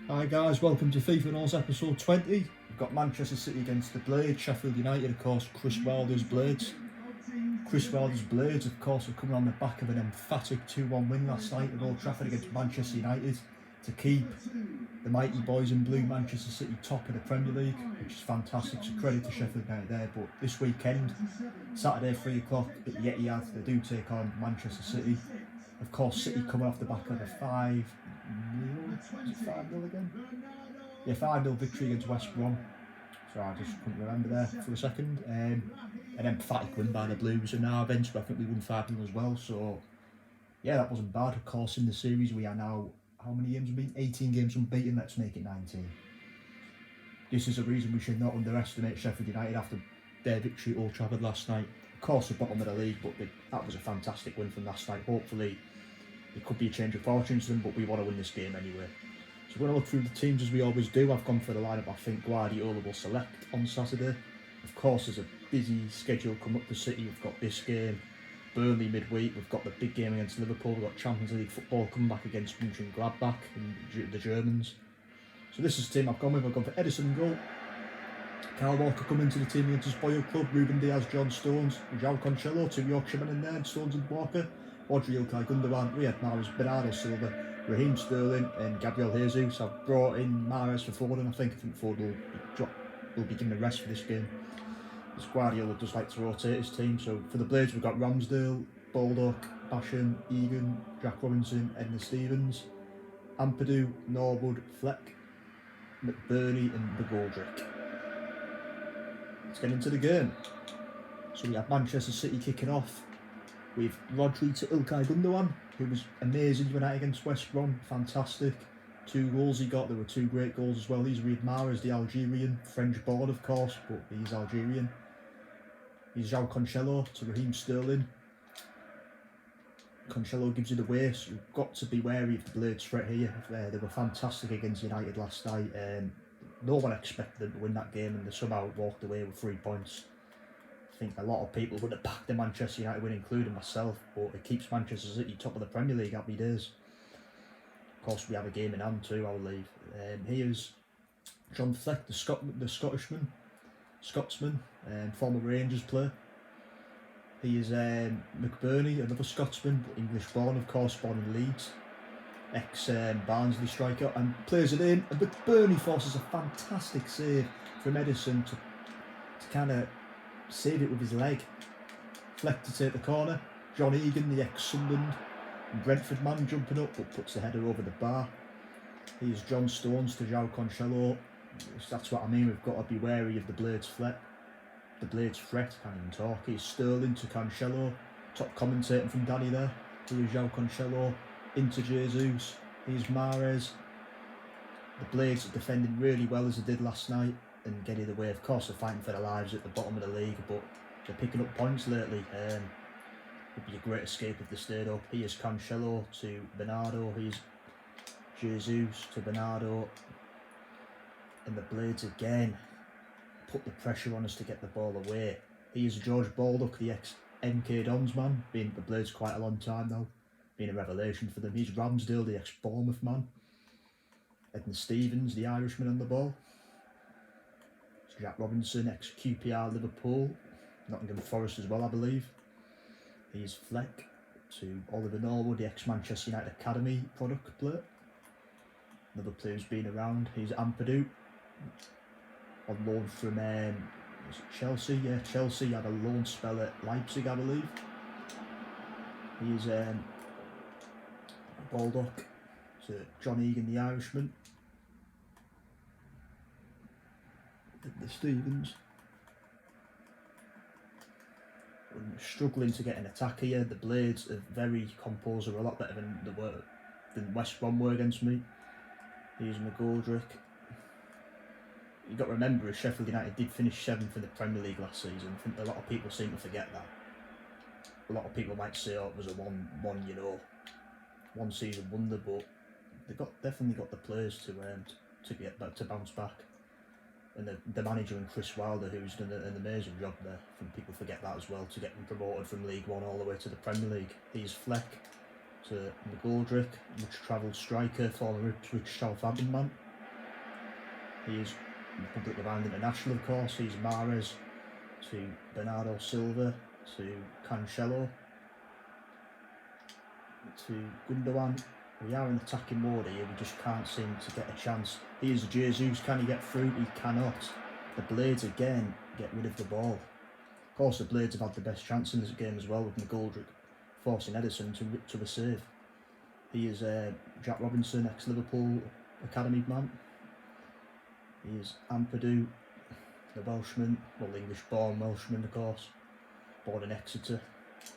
Hi guys, welcome to FIFA Knows episode 20. We've got Manchester City against the Blades, Sheffield United, of course, Chris Wilder's Blades. Chris Wilder's Blades, of course, are coming on the back of an emphatic 2-1 win last night at Old Trafford against Manchester United to keep the mighty boys in blue, Manchester City, top of the Premier League, which is fantastic. So credit to Sheffield United there. But this weekend, Saturday 3 o'clock at the Etihad, they do take on Manchester City. Of course, City coming off the back of a 5-0, is it 5-0 again? Yeah, 5-0 victory against West Brom. So I just couldn't remember there for a second. An emphatic win by the Blues, and our bench, I think we won 5-0 as well. So yeah, that wasn't bad. Of course, in the series we are now, how many games unbeaten? 18 games unbeaten. Let's make it 19. This is a reason we should not underestimate Sheffield United after their victory at Old Trafford last night. Of course, the bottom of the league, but that was a fantastic win from last night. Hopefully, it could be a change of fortunes to them, but we want to win this game anyway. So we're going to look through the teams as we always do. I've gone for the lineup I think Guardiola will select on Saturday. Of course, there's a busy schedule coming up for City. We've got this game, Burnley midweek. We've got the big game against Liverpool. We've got Champions League football coming back against Mönchengladbach and the Germans. So this is the team I've gone with. I've gone for Edison in goal. Kyle Walker coming into the team against his boyhood club. Ruben Diaz, John Stones, João Cancelo, 2 Yorkshiremen in there, and Stones and Walker. Audrey Ilkay Gundogan, Riyad Mahrez, Bernardo Silva, Raheem Sterling and Gabriel Jesus. I've brought in Mahrez for Foden. I think Foden will be given a rest for this game. As Guardiola does like to rotate his team. So for the Blades we've got Ramsdale, Baldock, Basham, Egan, Jack Robinson, Edna Stevens, Ampadu, Norwood, Fleck, McBurney and McGoldrick. Let's get into the game. So we have Manchester City kicking off with Rodri to Ilkay Gundogan, who was amazing tonight against West Brom. Fantastic. 2 goals he got. There were 2 great goals as well. He's Riyad Mahrez, the Algerian, French born of course, but he's Algerian. He's João Cancelo to Raheem Sterling. Cancelo gives it away, so you've got to be wary of the Blades threat here. They were fantastic against United last night. No one expected them to win that game, and they somehow walked away with 3 points. I think a lot of people would have backed the Manchester United win, including myself, but it keeps Manchester City top of the Premier League happy days. Of course, we have a game in hand too, I believe. Here's John Fleck, the Scotsman, former Rangers player. He is McBurney, another Scotsman, English born, of course, born in Leeds. Barnsley striker, and plays it in. And McBurney forces a fantastic save from Edison to kind of save it with his leg. Fleck to take the corner. John Egan, the ex-Sunderland and Brentford man, jumping up but puts the header over the bar. Here's John Stones to João Cancelo. That's what I mean, we've got to be wary of the Blades threat. Can't even talk. Here's Sterling to Cancelo. Top commentating from Danny there. Here's João Cancelo into Jesus. Here's Mahrez. The Blades are defending really well as they did last night and getting away. Of course, they're fighting for their lives at the bottom of the league, but they're picking up points lately. It would be a great escape if they stayed up. Here's Cancelo to Bernardo. Here's Jesus to Bernardo. And the Blades again put the pressure on us to get the ball away. Here's George Baldock, the ex-MK Dons man, been at the Blades quite a long time now. Been a revelation for them. Here's Ramsdale, the ex-Bournemouth man. Edna Stevens, the Irishman on the ball. It's Jack Robinson, ex-QPR Liverpool. Nottingham Forest as well, I believe. Here's Fleck to Oliver Norwood, the ex-Manchester United Academy product player. Another player who's been around. Here's Ampadu, on loan from Chelsea. Yeah, Chelsea had a loan spell at Leipzig, I believe. Here's Baldock to John Egan, the Irishman. The Stevens. We're struggling to get an attack here. The Blades are very composed, are a lot better than West Brom were against me. Here's McGoldrick. You've got to remember, Sheffield United did finish 7th in the Premier League last season. I think a lot of people seem to forget that. A lot of people might say, oh, it was a one season wonder, but they've definitely got the players to get back, to bounce back. And the manager and Chris Wilder, who's done an amazing job there. I think people forget that as well, to get them promoted from League One all the way to the Premier League. Here's Fleck to McGoldrick, much travelled striker, former Ipswich Southampton man. He is Republic of Ireland international, of course. He's Mahrez to Bernardo Silva to Cancelo to Gundogan. We are in attacking mode here, we just can't seem to get a chance. Here's Jesus, can he get through? He cannot. The Blades again get rid of the ball. Of course the Blades have had the best chance in this game as well, with McGoldrick forcing Edison to a save. He is Jack Robinson, ex-Liverpool academy man. He is Ampadu, the Welshman, well, English-born Welshman, of course, born in Exeter.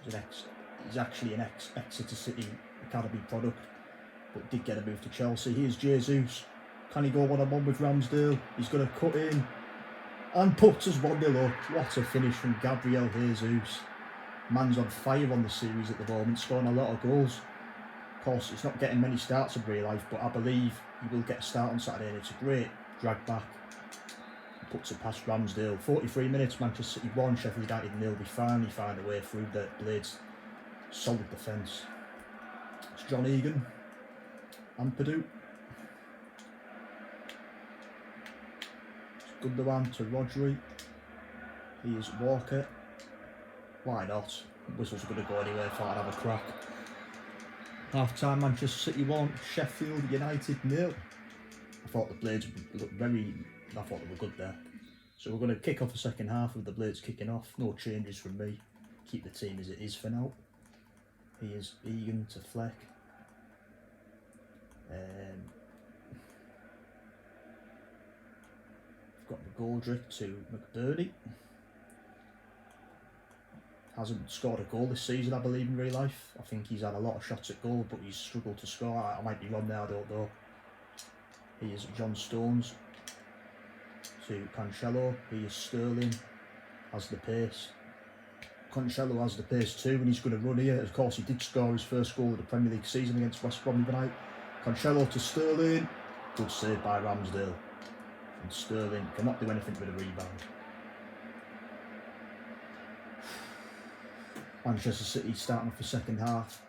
He's actually an Exeter City academy product, but did get a move to Chelsea. Here's Jesus. Can he go one-on-one with Ramsdale? He's going to cut in and puts us 1-0 up. What a finish from Gabriel Jesus. Man's on fire on the series at the moment, scoring a lot of goals. Of course, he's not getting many starts in real life, but I believe he will get a start on Saturday, and it's a great drag back. Puts it past Ramsdale. 43 minutes, Manchester City 1, Sheffield United 0. They finally find a way through the Blades' solid defence. It's John Egan, Ampadu. It's Gundogan to Rodri. He is Walker. Why not? Whistle's going to go anywhere, thought I'd have a crack. Half time, Manchester City 1, Sheffield United 0. I thought the Blades looked I thought they were good there. So we're going to kick off the second half with the Blades kicking off. No changes from me. Keep the team as it is for now. He is Egan to Fleck. We've got McGoldrick to McBurney. Hasn't scored a goal this season, I believe, in real life. I think he's had a lot of shots at goal, but he's struggled to score. I might be wrong there, I don't know. He is John Stones to Cancelo. He is Sterling, has the pace. Cancelo has the pace too, and he's going to run here. Of course, he did score his first goal of the Premier League season against West Brom the night. Cancelo to Sterling. Good save by Ramsdale. And Sterling cannot do anything with a rebound. Manchester City starting off the second half,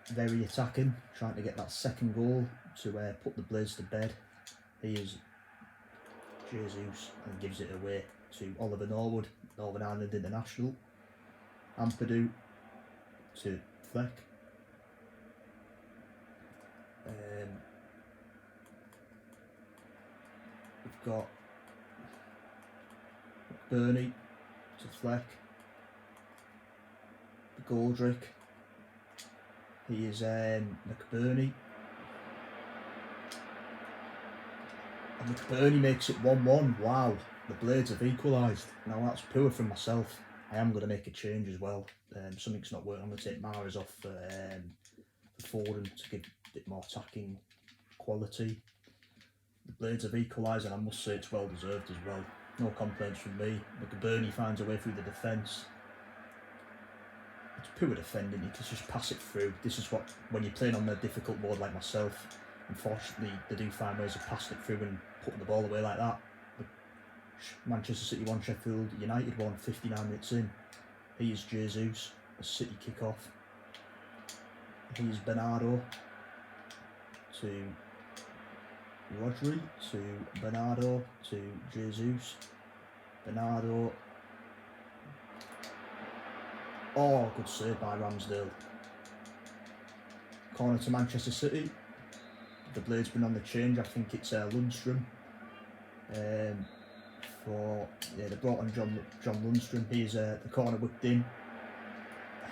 very attacking, trying to get that second goal to put the Blades to bed. He is Jesus and gives it away to Oliver Norwood, Northern Ireland international. Ampadu to Fleck. We've got Burney to Fleck. Goldrick. He is McBurney. And McBurney makes it 1-1. Wow, the Blades have equalised. Now that's poor from myself. I am going to make a change as well. Something's not working. I'm going to take Mahrez off for Foden to give a bit more attacking quality. The Blades have equalised, and I must say it's well deserved as well. No complaints from me. McBurney finds a way through the defence. It's poor defending, you can just pass it through. This is what, when you're playing on a difficult mode like myself, unfortunately they do find ways of passing it through and putting the ball away like that. But Manchester City 1, Sheffield United 1, 59 minutes in. Here's Jesus, a City kick-off. Here's Bernardo to Rodri, to Bernardo, to Jesus. Bernardo. Oh, good save by Ramsdale. Corner to Manchester City. The Blades been on the change. I think it's Lundstrom. They brought on John Lundstrom. He's the corner whipped in,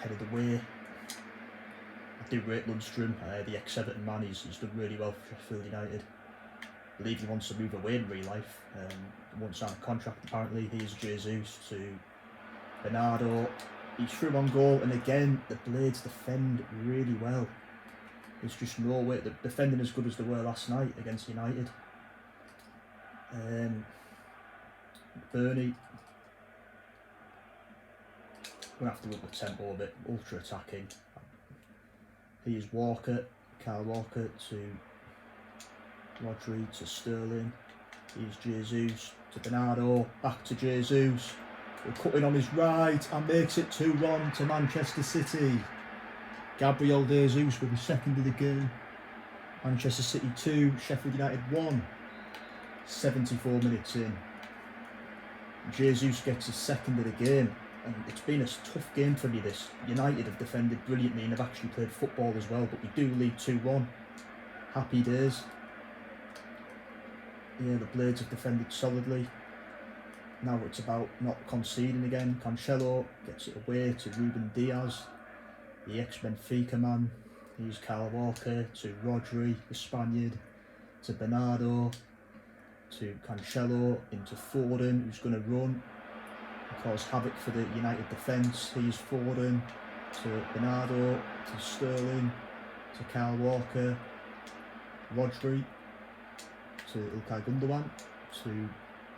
headed away. I do rate Lundstrom, the ex-Everton man. He's done really well for Sheffield United. I believe he wants to move away in real life. He won't sign a contract apparently. Here's Jesus to Bernardo. He's through on goal, and again the Blades defend really well. There's just no way. They're defending as good as they were last night against United. Burney. We're going to have to up the tempo a bit. Ultra attacking. Here's Walker. Kyle Walker to Rodri to Sterling. Here's Jesus to Bernardo. Back to Jesus. We're cutting on his right and makes it 2-1 to Manchester City. Gabriel Jesus with the second of the game. Manchester City 2, Sheffield United 1. 74 minutes in, Jesus gets his second of the game, and it's been a tough game for me this. United have defended brilliantly and have actually played football as well, but we do lead 2-1. Happy days. Yeah, the Blades have defended solidly. Now it's about not conceding again. Cancelo gets it away to Ruben Diaz, the ex-Benfica man. He's Kyle Walker to Rodri, the Spaniard, to Bernardo, to Cancelo, into Foden, who's going to run and cause havoc for the United defence. He's Foden, to Bernardo, to Sterling, to Kyle Walker, Rodri, to Ilkay Gundogan, to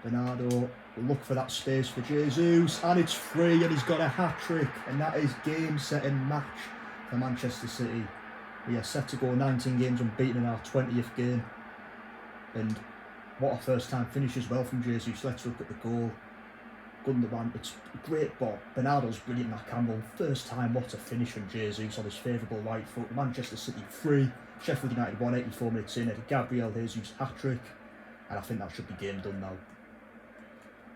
Bernardo. We'll look for that space for Jesus, and it's free, and he's got a hat-trick, and that is game-setting match for Manchester City. We are set to go 19 games unbeaten in our 20th game, and what a first-time finish as well from Jesus. Let's look at the goal. Gundogan, it's a great ball. Bernardo's brilliant in that Campbell. First time, what a finish from Jesus on his favourable right foot. Manchester City 3, Sheffield United 1, 84 minutes in. Gabriel Jesus hat-trick, and I think that should be game done now.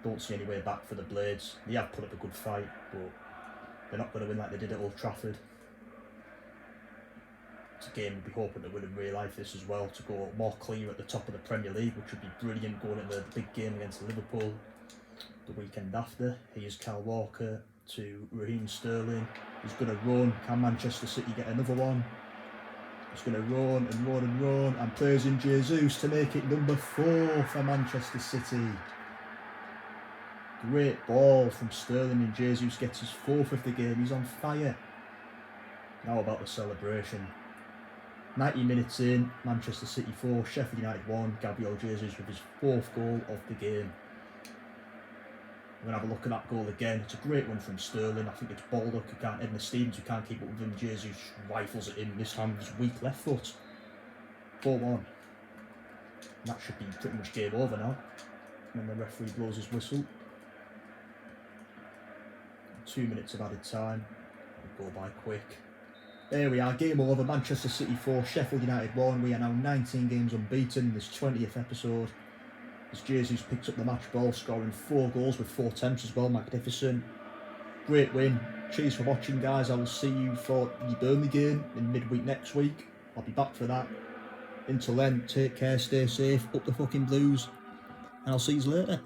Don't see any way back for the Blades. They have put up a good fight, but they're not going to win like they did at Old Trafford. It's a game we'd be hoping to win in real life this as well, to go more clear at the top of the Premier League, which would be brilliant going into the big game against Liverpool the weekend after. Here's Kyle Walker to Raheem Sterling. He's going to run. Can Manchester City get another one? He's going to run and run and run, and plays in Jesus to make it number 4 for Manchester City. Great ball from Sterling, and Jesus gets his 4th of the game. He's on fire. Now about the celebration. 90 minutes in, Manchester City 4, Sheffield United 1, Gabriel Jesus with his 4th goal of the game. We're going to have a look at that goal again. It's a great one from Sterling. I think it's Baldock who can't, Edna Stevens who can't keep up with him. Jesus rifles it in, this time with his weak left foot. 4-1. That should be pretty much game over now, when the referee blows his whistle. 2 minutes of added time. It'll go by quick. There we are, game over. Manchester City 4, Sheffield United 1. We are now 19 games unbeaten in this 20th episode, as Jesus picks up the match ball, scoring 4 goals with 4 attempts as well. Magnificent. Great win. Cheers for watching, guys. I will see you for the Burnley game in midweek next week. I'll be back for that. Until then, take care, stay safe, up the fucking Blues, and I'll see you later.